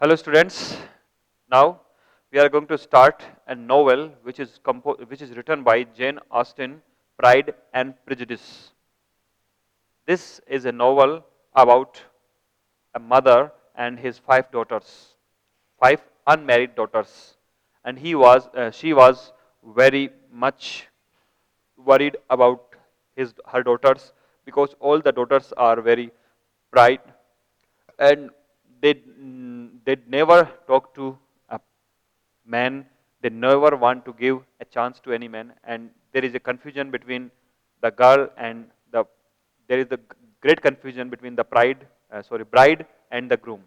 Hello students. Now we are going to start a novel which is written by Jane Austen, Pride and Prejudice. This is a novel about a mother and his five daughters, five unmarried daughters, and she was very much worried about her daughters because all the daughters are very bright and they never talk to a man. They never want to give a chance to any man, and there is a confusion between the girl and the there is the great confusion between the bride and the groom.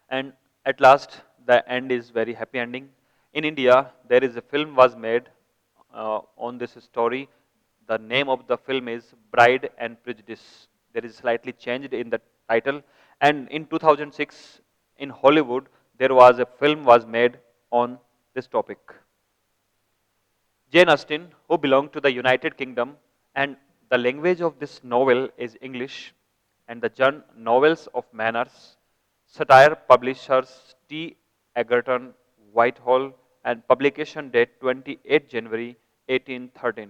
And at last the end is very happy ending. In India there is a film was made on this story. The name of the film is Bride and Prejudice. There is slightly changed in the title. And in 2006 in Hollywood there was a film was made on this topic. Jane Austen, who belonged to the United Kingdom, and the language of this novel is English, and the novels of manners, satire publishers T. Egerton, Whitehall, and publication date 28 January 1813.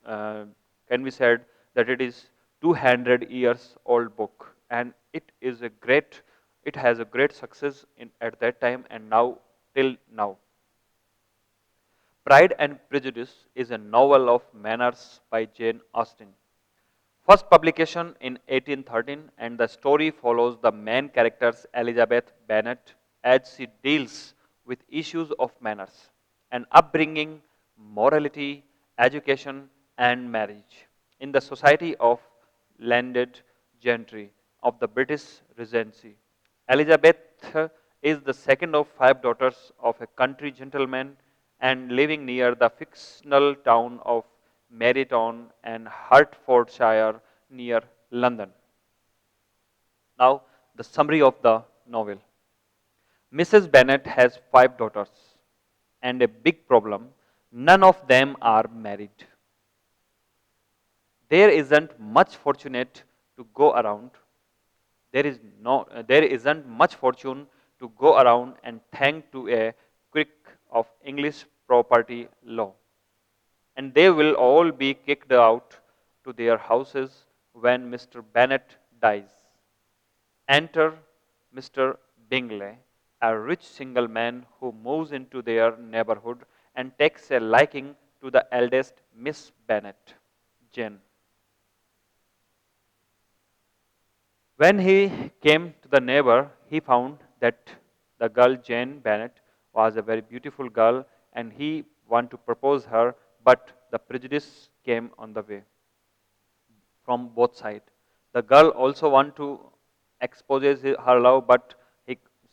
Uh, can be said that it is 200 years old book, and it has a great success at that time and now till now. Pride and Prejudice is a novel of manners by Jane Austen. First publication in 1813, and the story follows the main characters Elizabeth Bennet as she deals with issues of manners and upbringing, morality, education, and marriage in the society of landed gentry of the British Regency. Elizabeth is the second of five daughters of a country gentleman and living near the fictional town of Meryton and Hertfordshire near London. Now, the summary of the novel. Mrs. Bennet has five daughters and a big problem. None of them are married. There isn't much fortunate to go around. There isn't much fortune to go around and thank to a quick of English property law. And they will all be kicked out to their houses when Mr. Bennet dies. Enter Mr. Bingley, a rich single man who moves into their neighborhood and takes a liking to the eldest Miss Bennet, Jane. When he came to the neighbor, he found that the girl Jane Bennet was a very beautiful girl and he wanted to propose her, but the prejudice came on the way from both sides. The girl also wanted to expose her love, but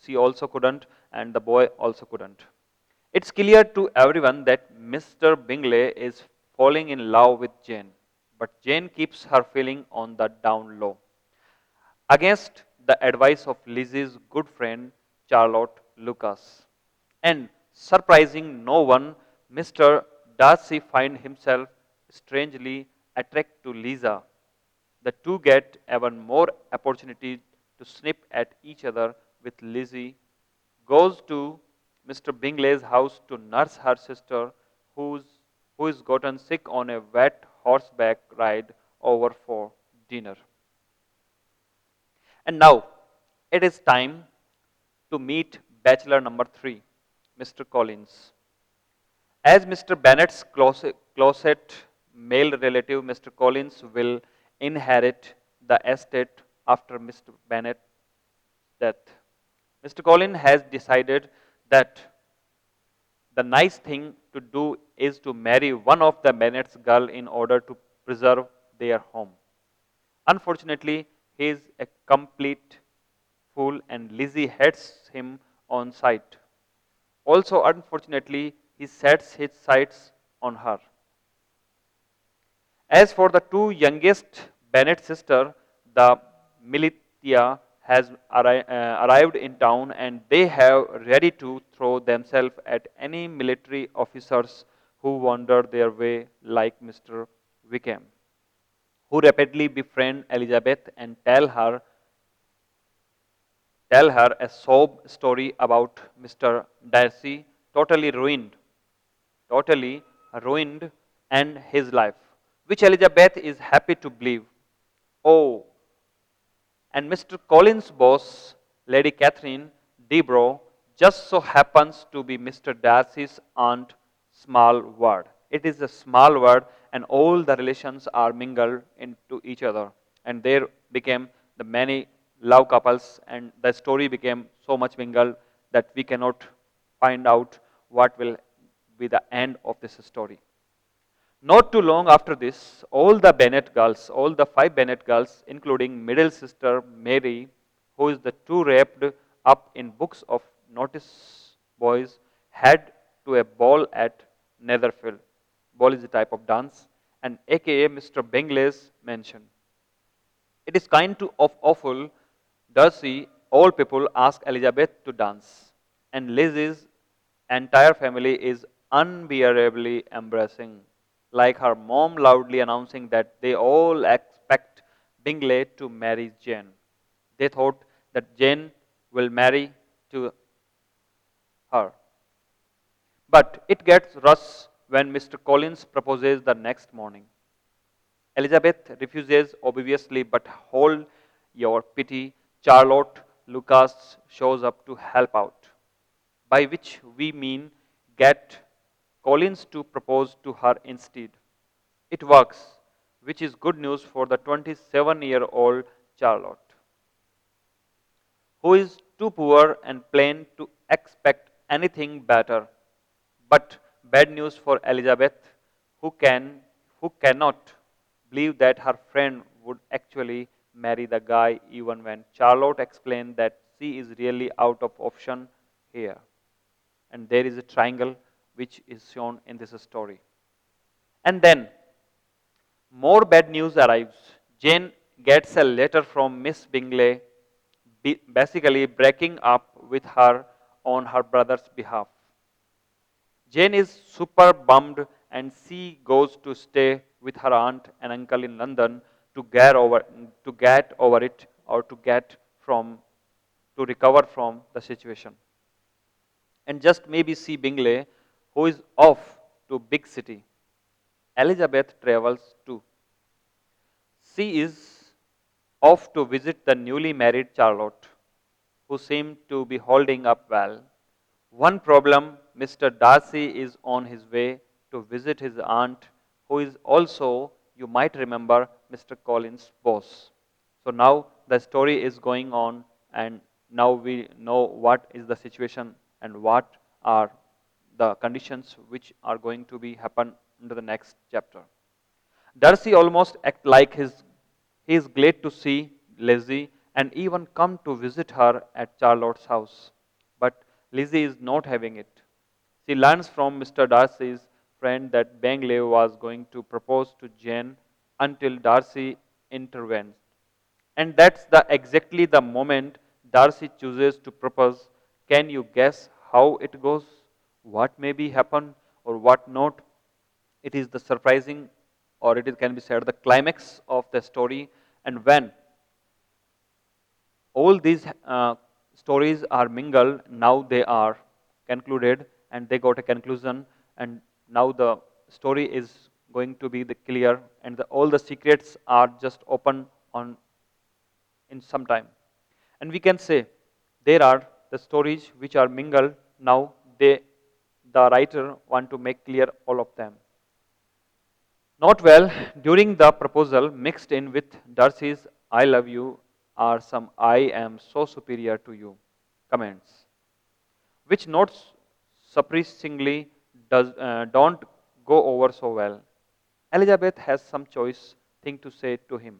she also couldn't, and the boy also couldn't. It's clear to everyone that Mr. Bingley is falling in love with Jane, but Jane keeps her feeling on the down low. Against the advice of Lizzie's good friend Charlotte Lucas. And surprising no one, Mr. Darcy finds himself strangely attracted to Lisa. The two get even more opportunity to snip at each other with Lizzie goes to Mr. Bingley's house to nurse her sister who's who is gotten sick on a wet horseback ride over for dinner. And now it is time to meet bachelor number 3, Mr. Collins. As Mr. Bennet's closet male relative, Mr. Collins will inherit the estate after Mr. Bennet's death. Mr. Collins has decided that the nice thing to do is to marry one of the Bennett's girl in order to preserve their home. Unfortunately, he is a complete fool and Lizzie hates him on sight. Also, unfortunately, he sets his sights on her. As for the two youngest Bennet sisters, the militia has arrived in town and they have ready to throw themselves at any military officers who wander their way like Mr. Wickham, who rapidly befriend Elizabeth and tell her tell her a sob story about Mr. Darcy totally ruined and his life, which Elizabeth is happy to believe. Oh, and Mr. Collins' boss, Lady Catherine Debro, just so happens to be Mr. Darcy's aunt, small word. It is a small word, and all the relations are mingled into each other. And there became the many love couples, and the story became so much mingled that we cannot find out what will be the end of this story. Not too long after this, all the five Bennet girls, including middle sister Mary, who is the two wrapped up in books of notice boys, head to a ball at Netherfield. Ball is a type of dance, and aka Mr. Bingley's mansion. It is kind to of awful. Darcy, all people ask Elizabeth to dance, and Lizzie's entire family is unbearably embarrassing, like her mom loudly announcing that they all expect Bingley to marry Jane. They thought that Jane will marry to her. But it gets worse when Mr. Collins proposes the next morning. Elizabeth refuses obviously, but hold your pity. Charlotte Lucas shows up to help out, by which we mean get Collins to propose to her instead. It works, which is good news for the 27-year-old Charlotte, who is too poor and plain to expect anything better. But bad news for Elizabeth, who cannot believe that her friend would actually marry the guy even when Charlotte explained that she is really out of option here. And there is a triangle which is shown in this story. And then more bad news arrives. Jane gets a letter from Miss Bingley basically breaking up with her on her brother's behalf. Jane is super bummed and she goes to stay with her aunt and uncle in London to get over it or from to recover from the situation. And just maybe see Bingley, who is off to big city. Elizabeth travels too. She is off to visit the newly married Charlotte, who seemed to be holding up well. One problem, Mr. Darcy is on his way to visit his aunt, who is also, you might remember, Mr. Collins' boss. So now the story is going on, and now we know what is the situation and what are the conditions which are going to be happen into the next chapter. Darcy almost act like he is glad to see Lizzie and even come to visit her at Charlotte's house. But Lizzie is not having it. She learns from Mr. Darcy's friend that Bingley was going to propose to Jane until Darcy intervenes. And that's exactly the moment Darcy chooses to propose. Can you guess how it goes? What may be happen or what not? It is the surprising, or can be said the climax of the story. And when all these stories are mingled, now they are concluded and they got a conclusion, and now the story is going to be the clear, and all the secrets are just open on in some time. And we can say there are the stories which are mingled. Now the writer want to make clear all of them. Not well, during the proposal, mixed in with Darcy's I love you are some I am so superior to you comments, which not surprisingly don't go over so well. Elizabeth has some choice thing to say to him.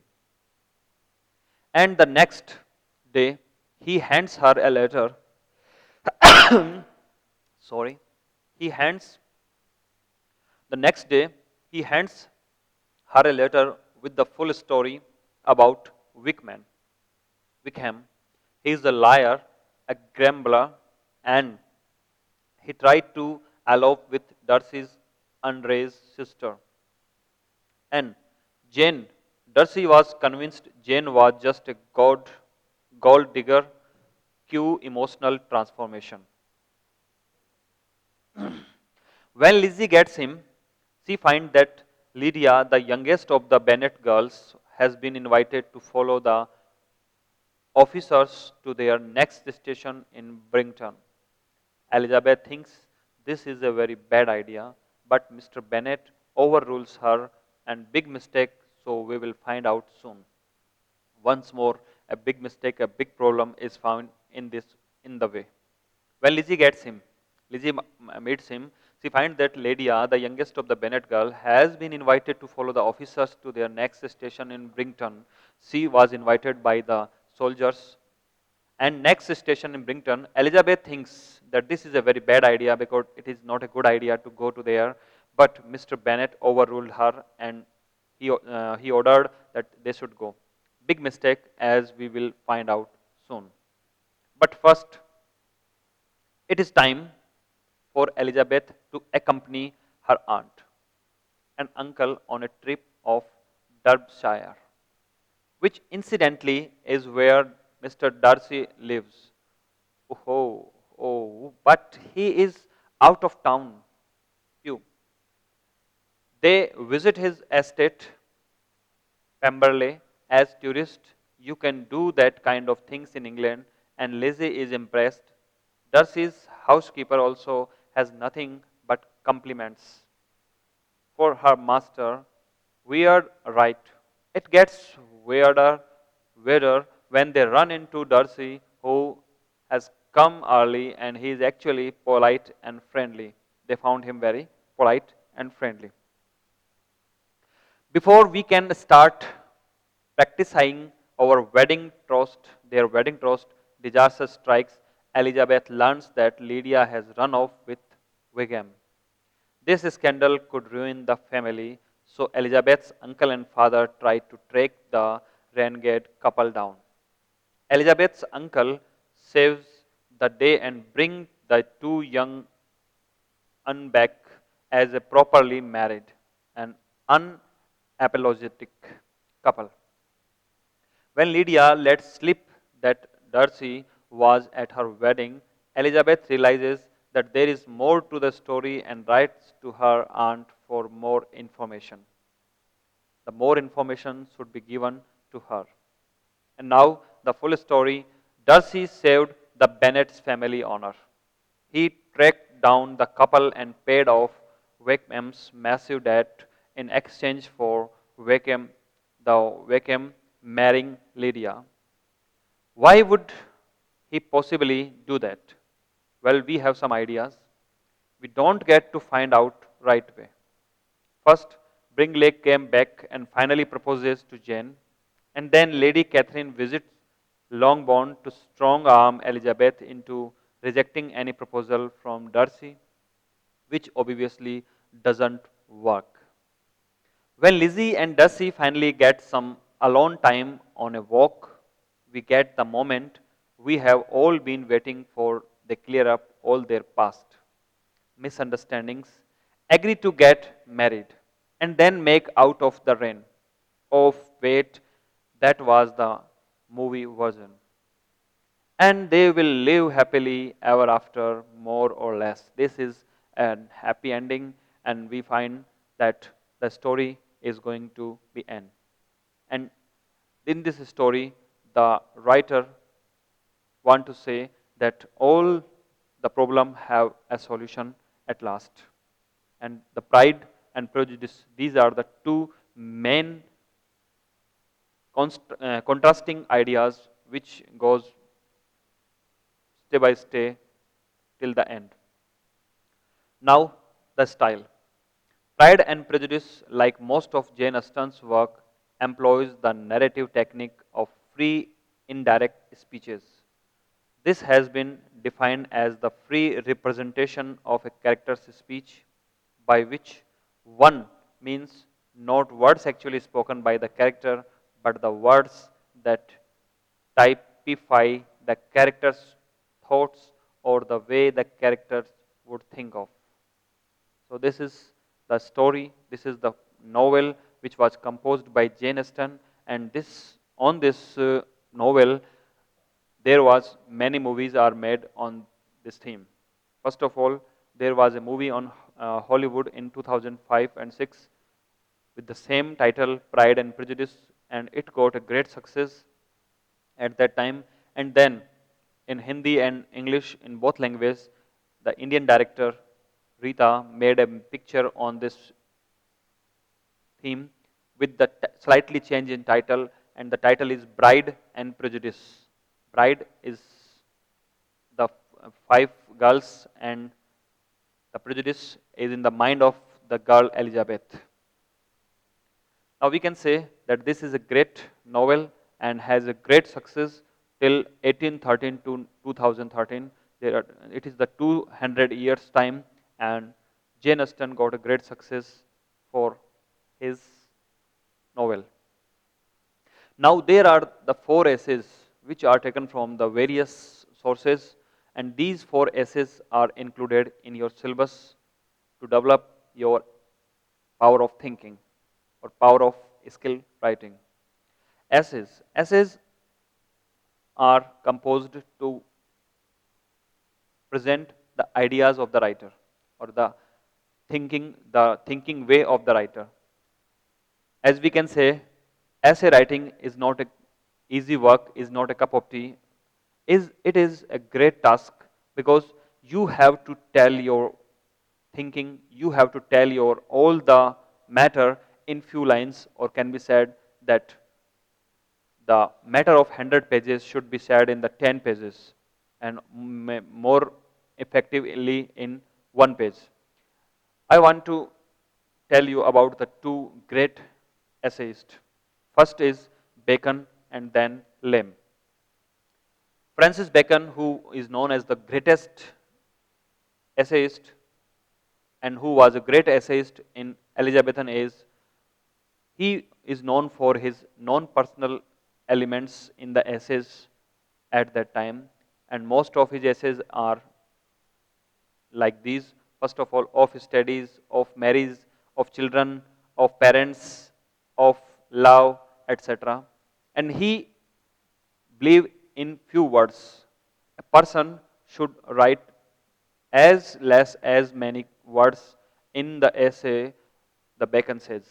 And the next day, he hands her a letter. Sorry. He hands, the next day, he hands her a letter with the full story about Wickham. He is a liar, a gambler, and he tried to elope with Darcy's unraised sister. And Jane, Darcy was convinced Jane was just a gold digger cue emotional transformation. When Lizzie gets him, she finds that Lydia, the youngest of the Bennet girls, has been invited to follow the officers to their next station in Brington. Elizabeth thinks this is a very bad idea, but Mr. Bennet overrules her and big mistake, so we will find out soon. Once more, a big mistake, a big problem is found in the way. When Lizzie meets him, she finds that Lydia, the youngest of the Bennet girl, has been invited to follow the officers to their next station in Brington. She was invited by the soldiers. And next station in Brington, Elizabeth thinks that this is a very bad idea because it is not a good idea to go to there. But Mr. Bennet overruled her and he ordered that they should go. Big mistake, as we will find out soon. But first, it is time for Elizabeth to accompany her aunt and uncle on a trip of Derbyshire, which incidentally is where Mr. Darcy lives. But he is out of town. You. They visit his estate, Pemberley, as tourists. You can do that kind of things in England, and Lizzie is impressed. Darcy's housekeeper also has nothing but compliments for her master. Weird, right? It gets weirder when they run into Darcy, who has come early and he is actually polite and friendly. They found him very polite and friendly. Before we can start practicing their wedding toast, disaster strikes. Elizabeth learns that Lydia has run off with Wigham. This scandal could ruin the family, so Elizabeth's uncle and father try to track the renegade couple down. Elizabeth's uncle saves the day and brings the two young un back as a properly married and unapologetic couple. When Lydia lets slip that Darcy was at her wedding, Elizabeth realizes that there is more to the story and writes to her aunt for more information. The more information should be given to her. And now, the full story. Darcy saved the Bennet's family honor. He tracked down the couple and paid off Wakeham's massive debt in exchange for Wakeham marrying Lydia. Why would he possibly do that? Well, we have some ideas. We don't get to find out right away. First, Bringley came back and finally proposes to Jane, and then Lady Catherine visits Longbourn to strong arm Elizabeth into rejecting any proposal from Darcy, which obviously doesn't work. When Lizzie and Darcy finally get some alone time on a walk, we get the moment we have all been waiting for. They clear up all their past misunderstandings, agree to get married, and then make out of the rain. Oh, wait, that was the movie version. And they will live happily ever after, more or less. This is a happy ending, and we find that the story is going to be end. And in this story, the writer want to say that all the problem have a solution at last. And the pride and prejudice, these are the two main contrasting ideas which goes step by step till the end. Now, the style. Pride and Prejudice, like most of Jane Austen's work, employs the narrative technique of free indirect speeches. This has been defined as the free representation of a character's speech, by which one means not words actually spoken by the character, but the words that typify the character's thoughts or the way the characters would think of. So this is the story, this is the novel which was composed by Jane Austen, and this novel there was many movies are made on this theme. First of all, there was a movie on Hollywood in 2005 and 6 with the same title, Pride and Prejudice, and it got a great success at that time. And then in Hindi and English, in both languages, the Indian director Rita made a picture on this theme with the slightly change in title, and the title is Bride and Prejudice. Bride is the five girls, and the prejudice is in the mind of the girl Elizabeth. Now we can say that this is a great novel and has a great success till 1813 to 2013. It is the 200 years time, and Jane Austen got a great success for his novel. Now there are the four essays which are taken from the various sources, and these four essays are included in your syllabus to develop your power of thinking or power of skill writing. Essays are composed to present the ideas of the writer or the thinking way of the writer. As we can say, essay writing is not a easy work, is not a cup of tea. It is a great task because you have to tell your thinking, you have to tell your all the matter in few lines, or can be said that the matter of 100 pages should be said in the 10 pages and more effectively in one page. I want to tell you about the two great essayists. First is Bacon and then Lem. Francis Bacon, who is known as the greatest essayist and who was a great essayist in Elizabethan age, he is known for his non-personal elements in the essays at that time, and most of his essays are like these. First of all, of studies, of marriage, of children, of parents, of love, etc. And he believed in few words. A person should write as less as many words in the essay, the Bacon says.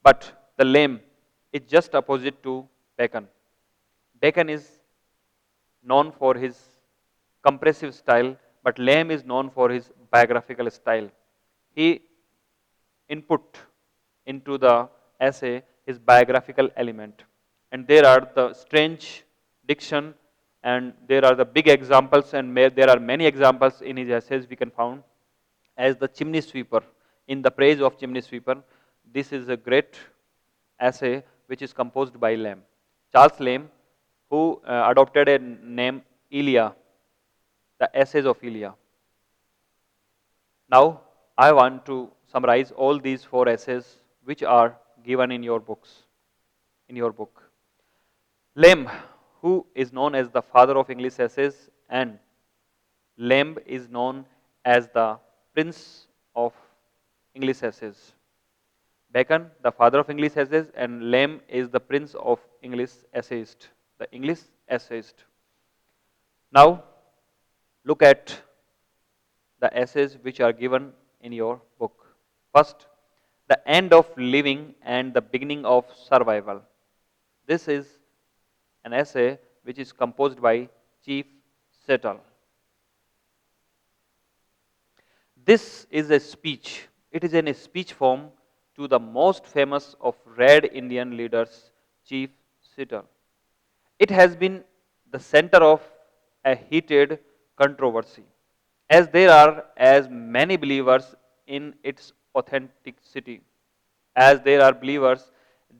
But the lame is just opposite to Bacon. Bacon is known for his compressive style, but Lame is known for his biographical style. He input into the essay his biographical element. And there are the strange diction, and there are the big examples, and there are many examples in his essays we can found as the chimney sweeper. In the praise of chimney sweeper, this is a great essay which is composed by Lamb. Charles Lamb, who adopted a name Elia, the essays of Elia. Now, I want to summarize all these four essays which are given in your books, in your book. Lamb, who is known as the father of English essays, and Lamb is known as the prince of English essays. Bacon, the father of English essays, and Lamb is the prince of English essayist, the English essayist. Now, look at the essays which are given in your book. First, the end of living and the beginning of survival. This is an essay which is composed by Chief Settle. This is a speech. It is in a speech form to the most famous of Red Indian leaders, Chief Settle. It has been the center of a heated controversy, as there are as many believers in its authenticity as there are believers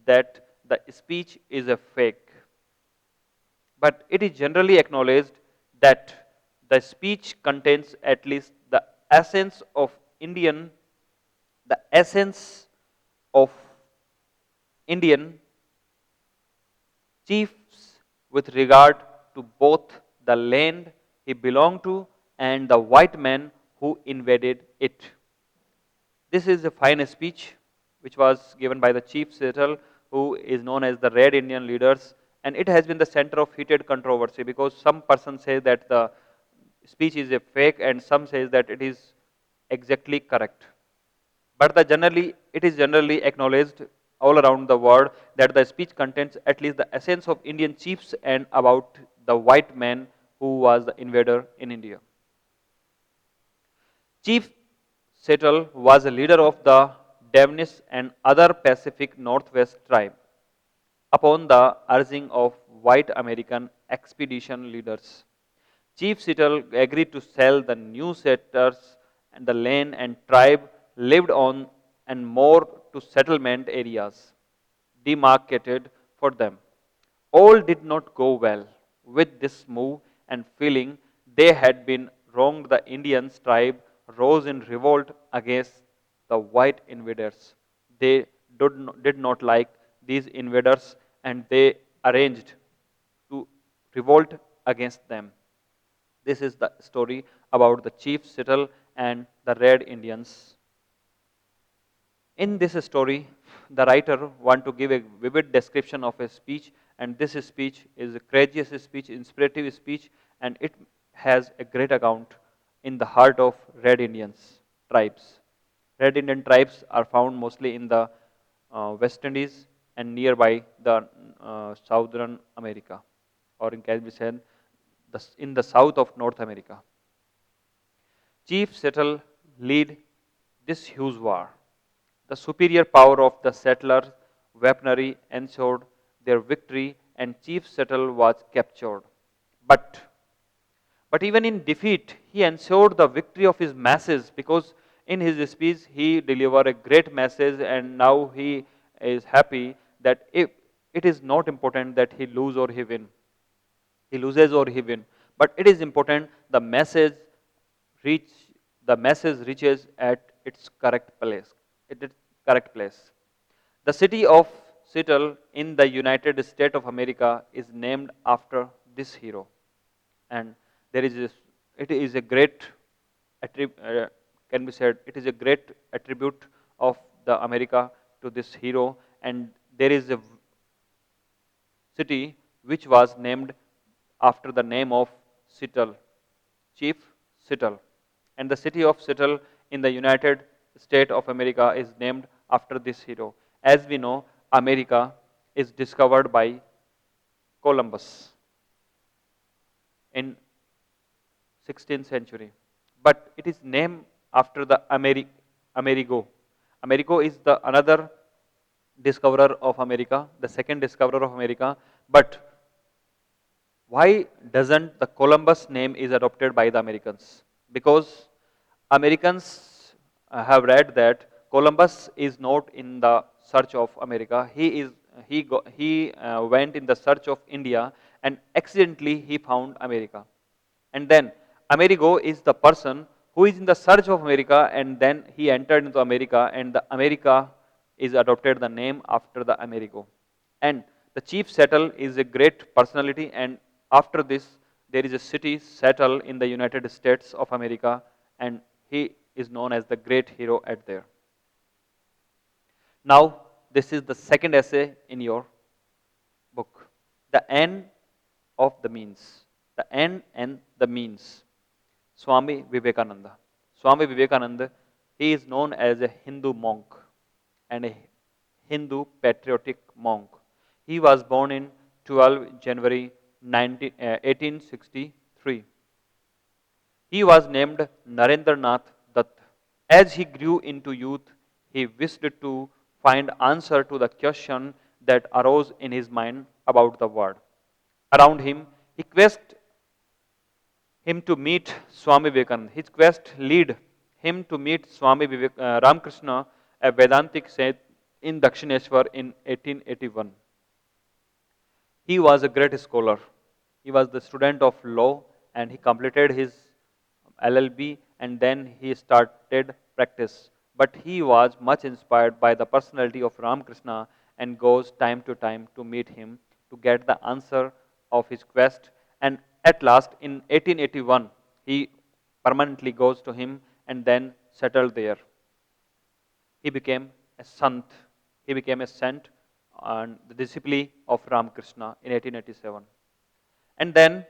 that the speech is a fake. But it is generally acknowledged that the speech contains at least the essence of Indian, the essence of Indian chiefs with regard to both the land he belonged to and the white men who invaded it. This is a fine speech which was given by the chief Settle, who is known as the Red Indian leaders, And it has been the center of heated controversy because some person say that the speech is a fake and some says that it is exactly correct. But it is generally acknowledged all around the world that the speech contains at least the essence of Indian chiefs and about the white man who was the invader in India. Chief Settle was a leader of the Devonish and other Pacific Northwest tribe. Upon the urging of white American expedition leaders, Chief Settle agreed to sell the new settlers and the land and tribe lived on and more to settlement areas demarcated for them. All did not go well with this move and feeling they had been wronged. The Indian tribe rose in revolt against the white invaders. They did not like these invaders and they arranged to revolt against them. This is the story about the chief Settle and the Red Indians. In this story, the writer want to give a vivid description of a speech, and this speech is a courageous speech, inspirative speech, and it has a great account in the heart of Red Indians tribes. Red Indian tribes are found mostly in the West Indies and nearby the Southern America, or in can be said, in the south of North America. Chief Settle lead this huge war. The superior power of the settlers' weaponry ensured their victory and Chief Settle was captured. But, but even in defeat, he ensured the victory of his masses because in his speech he delivered a great message and now he is happy that if it is not important that he lose or he win. He loses or he win. But it is important reach the message reaches at its correct place. At its correct place. The city of Seattle in the United States of America is named after this hero. And there is this, it is a great can be said it is a great attribute of the America to this hero and there is a city which was named after the name of Seattle, Chief Seattle. And the city of Seattle in the United States of America is named after this hero. As we know, America is discovered by Columbus in 16th century. But it is named after the Amerigo. Amerigo is the another discoverer of America, the second discoverer of America. But why doesn't the Columbus name is adopted by the Americans? Because Americans have read that Columbus is not in the search of America. He went in the search of India and accidentally he found America. And then Amerigo is the person who is in the search of America and then he entered into America and the America is adopted the name after the Amerigo. And the chief Settle is a great personality and after this there is a city Settle in the United States of America and he is known as the great hero at there. Now this is the second essay in your book. The end of the means. The end and the means. Swami Vivekananda. Swami Vivekananda, he is known as a Hindu monk and a Hindu patriotic monk. He was born in 12 January 1863. He was named Narendranath Dutt. As he grew into youth, he wished to find answer to the question that arose in his mind about the world. Around him, he quest him to meet Swami Vivekananda. His quest lead him to meet Ramakrishna, a Vedantic saint in Dakshineshwar in 1881. He was a great scholar. He was the student of law and he completed his LLB and then he started practice. But he was much inspired by the personality of Ramakrishna and goes time to meet him to get the answer of his quest. And at last, in 1881, he permanently goes to him and then settled there. He became a sant. He became a saint and the disciple of Ramakrishna in 1887. And then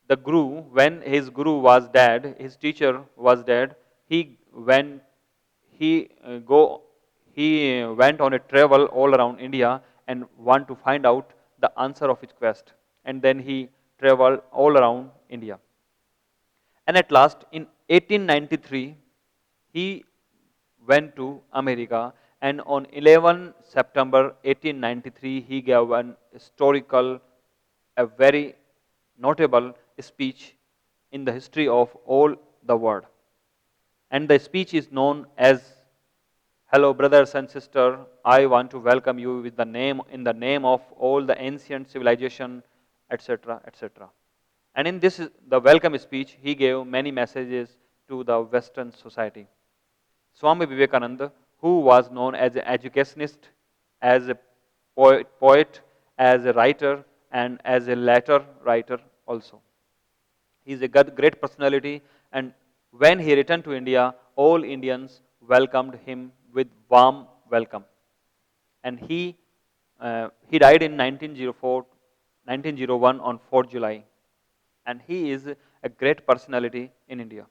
the guru, when his guru was dead, his teacher was dead, he went, he go, he went on a travel all around India and want to find out the answer of his quest. And then he traveled all around India. And at last, in 1893, he went to America, and on 11 September 1893, he gave an historical, a very notable speech in the history of all the world. And the speech is known as, "Hello, brothers and sisters, I want to welcome you with the name, in the name of all the ancient civilization, etc., etc." And in this, the welcome speech, he gave many messages to the Western society. Swami Vivekananda, who was known as an educationist, as a poet, as a writer, and as a letter writer also. He is a great personality, and when he returned to India, all Indians welcomed him with warm welcome. And he died in 1904, 1901 on 4th July, and he is a great personality in India.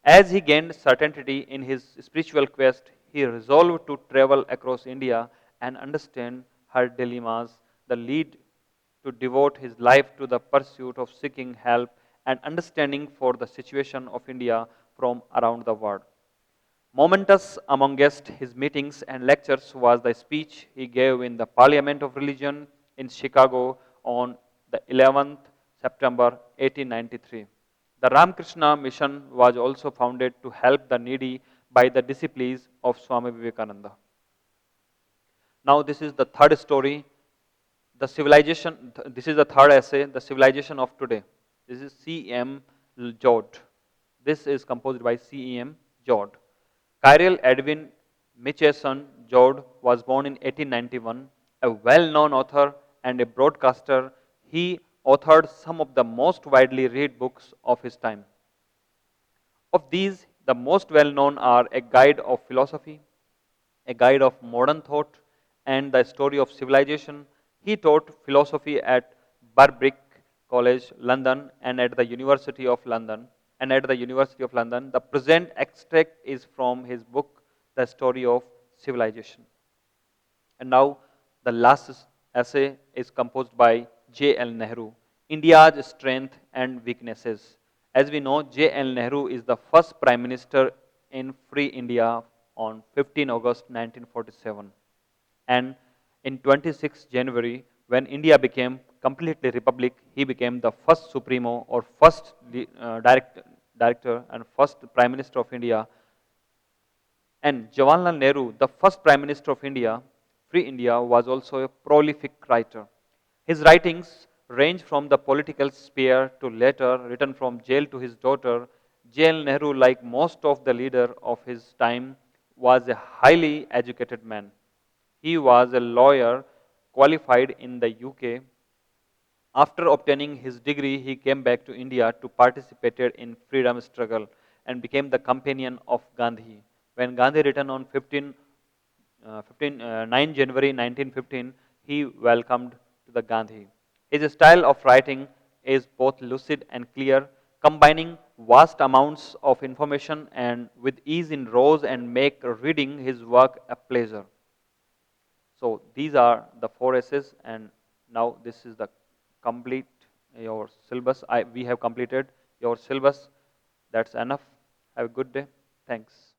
As he gained certainty in his spiritual quest, he resolved to travel across India and understand her dilemmas, the lead to devote his life to the pursuit of seeking help and understanding for the situation of India from around the world. Momentous amongst his meetings and lectures was the speech he gave in the Parliament of Religion in Chicago on the 11th September 1893. The Ramakrishna Mission was also founded to help the needy by the disciples of Swami Vivekananda. Now, this is the third story, the civilization. This is the third essay, the civilization of today. This is C.M. Jod. This is composed by C.M. Jod. Cyril Edwin Mitchison Jod was born in 1891, a well-known author and a broadcaster. He authored some of the most widely read books of his time. Of these, the most well-known are A Guide of Philosophy, A Guide of Modern Thought, and The Story of Civilization. He taught philosophy at Birkbeck College, London, and at the University of London. The present extract is from his book, The Story of Civilization. And now, the last essay is composed by J.L. Nehru, India's Strength and Weaknesses. As we know, J.L. Nehru is the first Prime Minister in Free India on 15 August 1947. And in 26 January, when India became completely republic, he became the first Supremo or first director and first Prime Minister of India. And Jawaharlal Nehru, the first Prime Minister of India, Free India, was also a prolific writer. His writings range from the political sphere to letter written from jail to his daughter. J.L. Nehru, like most of the leaders of his time, was a highly educated man. He was a lawyer qualified in the UK. After obtaining his degree, he came back to India to participate in freedom struggle and became the companion of Gandhi. When Gandhi returned on 9 January 1915, he welcomed to the Gandhi. His style of writing is both lucid and clear, combining vast amounts of information and with ease in prose and make reading his work a pleasure. So these are the four essays, and now this is the complete your syllabus. We have completed your syllabus. That's enough. Have a good day. Thanks.